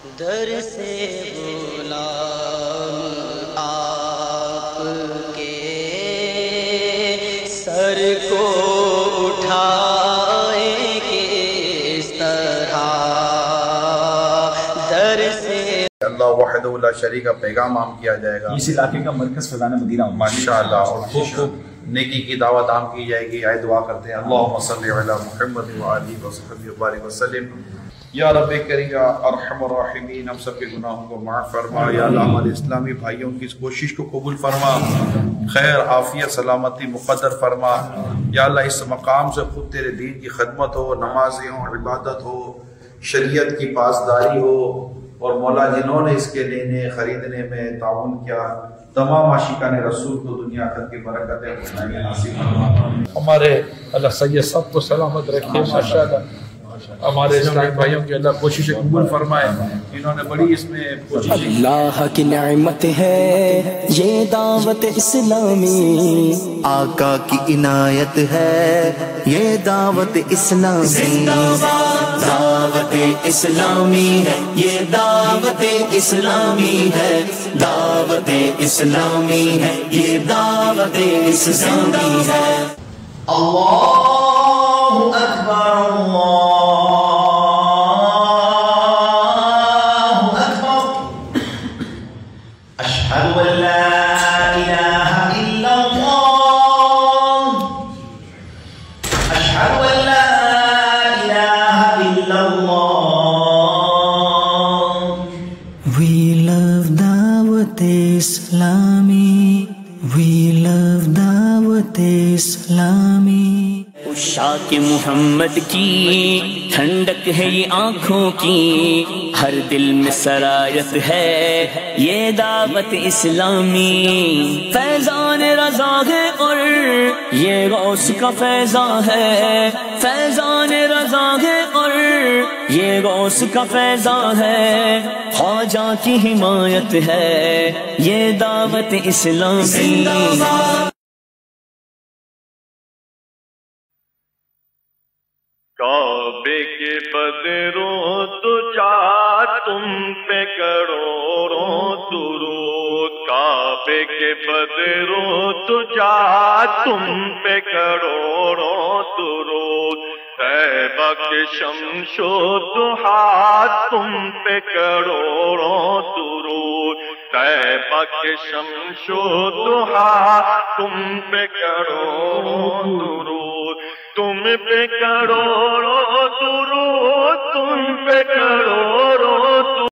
در سے غلام آپ کے سر کو اٹھائیں کس طرح در سے اللہ وحدہ لا شریک کا پیغام عام کیا جائے گا. اس علاقے کا مرکز فیضان مدینہ ماشاءاللہ. اور خوب نیکی کی دعوت عام کی جائے گی. آئے دعا کرتے ہیں. اللہم صلی علی محمد وآلہ وصحبہ وبارک وسلم. یا رب کریم یا ارحم الراحمین، ہم سب کے گناہوں کو معاف فرما. یا اللہ ہمارے اسلامی بھائیوں کی اس کوشش کو قبول فرما، خیر عافیت سلامتی مقدر فرما. یا اللہ اس مقام سے خود تیرے دین کی خدمت ہو، نمازیں ہوں، عبادت ہو، شریعت کی پاسداری ہو. اور مولا جنہوں نے اس کے لینے خریدنے میں تعاون کیا، تمام عاشقان رسول کو دنیا تک کی برکتیں نصیب فرما. ہمارے اللہ سید سب کو سلامت رکھے. ماشاءاللہ ہمارے اسلامی بھائیوں کی اللہ کوششیں قبول فرمائے. انہوں نے بڑی اس میں کوشش. اللہ کی نعمت ہے یہ دعوت اسلامی، آقا کی عنایت ہے یہ دعوت اسلامی. دعوت اسلامی ہے یہ دعوت اسلامی ہے، دعوت اسلامی ہے یہ دعوت اسلامی ہے. اللہ اکبر اللہ اکبر. اشہد ان لا الہ الا اللہ، اشہد ان لا الہ الا اللہ. We love دعوت اسلامی، we love دعوت اسلامی. عشاق محمد کی ٹھنڈک ہے یہ آنکھوں کی، ہر دل میں سرایت ہے یہ دعوت اسلامی. فیضان رضا ہے اور یہ غوث کا فیضان ہے، فیضان رضا ہے اور یہ غوث کا فیضان ہے. خواجہ کی حمایت ہے یہ دعوت اسلامی. کعبے کے بدروں تجا تم پہ کروڑوں درود، کعبے کے بدروں تجا تم پہ کروڑوں درود. طیبہ کے شمس و ضحیٰ تم پہ کروڑوں درود، طیبہ کے شمس و ضحیٰ تم پہ کروڑوں درود. تم پہ کروڑوں درود، تم پہ کروڑوں